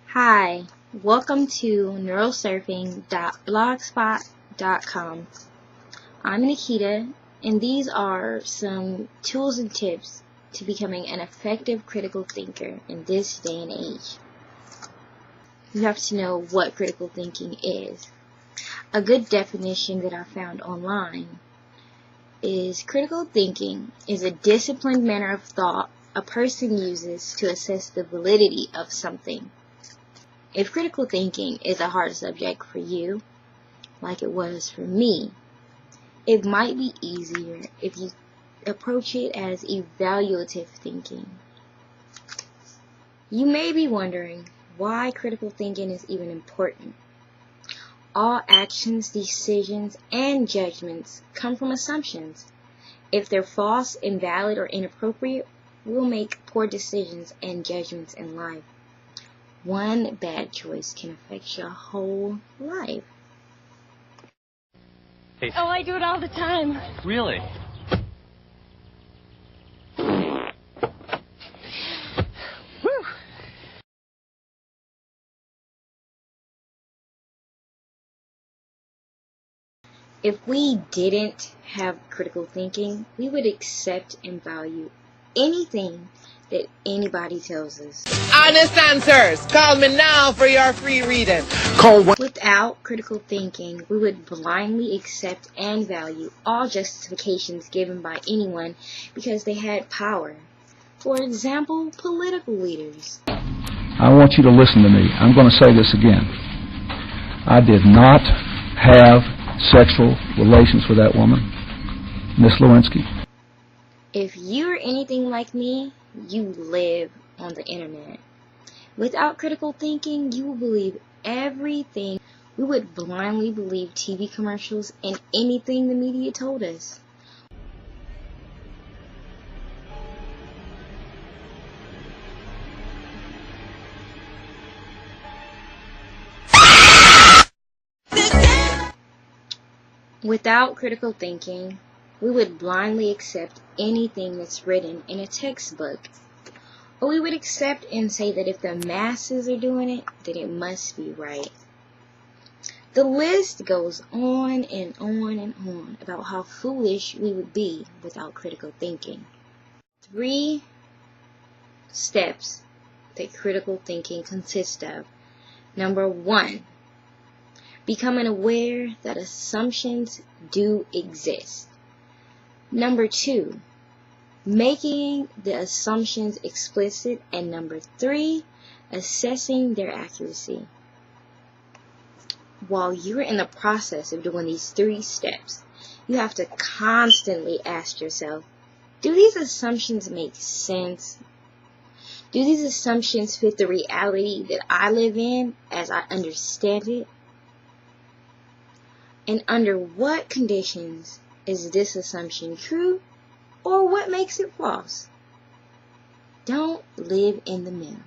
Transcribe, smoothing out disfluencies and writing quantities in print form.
Hi, welcome to neurosurfing.blogspot.com. I'm Nikita, and these are some tools and tips to becoming an effective critical thinker in this day and age. You have to know what critical thinking is. A good definition that I found online is critical thinking is a disciplined manner of thought a person uses to assess the validity of something. If critical thinking is a hard subject for you, like it was for me, it might be easier if you approach it as evaluative thinking. You may be wondering why critical thinking is even important. All actions, decisions, and judgments come from assumptions. If they're false, invalid, or inappropriate, we'll make poor decisions and judgments in life. One bad choice can affect your whole life. Hey. Oh, I do it all the time. Really? Whew. If we didn't have critical thinking, we would accept and value anything that anybody tells us. Honest answers. Call me now for your free reading. Without critical thinking, we would blindly accept and value all justifications given by anyone because they had power. For example, political leaders. I want you to listen to me. I'm going to say this again. I did not have sexual relations with that woman, Miss Lewinsky. If you're anything like me, you live on the internet. Without critical thinking, you will believe everything. We would blindly believe TV commercials and anything the media told us. Without critical thinking, we would blindly accept anything that's written in a textbook. Or we would accept and say that if the masses are doing it, then it must be right. The list goes on and on and on about how foolish we would be without critical thinking. 3 steps that critical thinking consists of. Number 1, becoming aware that assumptions do exist. Number 2, making the assumptions explicit. And number 3, assessing their accuracy. While you're in the process of doing these 3 steps, you have to constantly ask yourself, do these assumptions make sense? Do these assumptions fit the reality that I live in as I understand it? And under what conditions is this assumption true, or what makes it false? Don't live in the middle.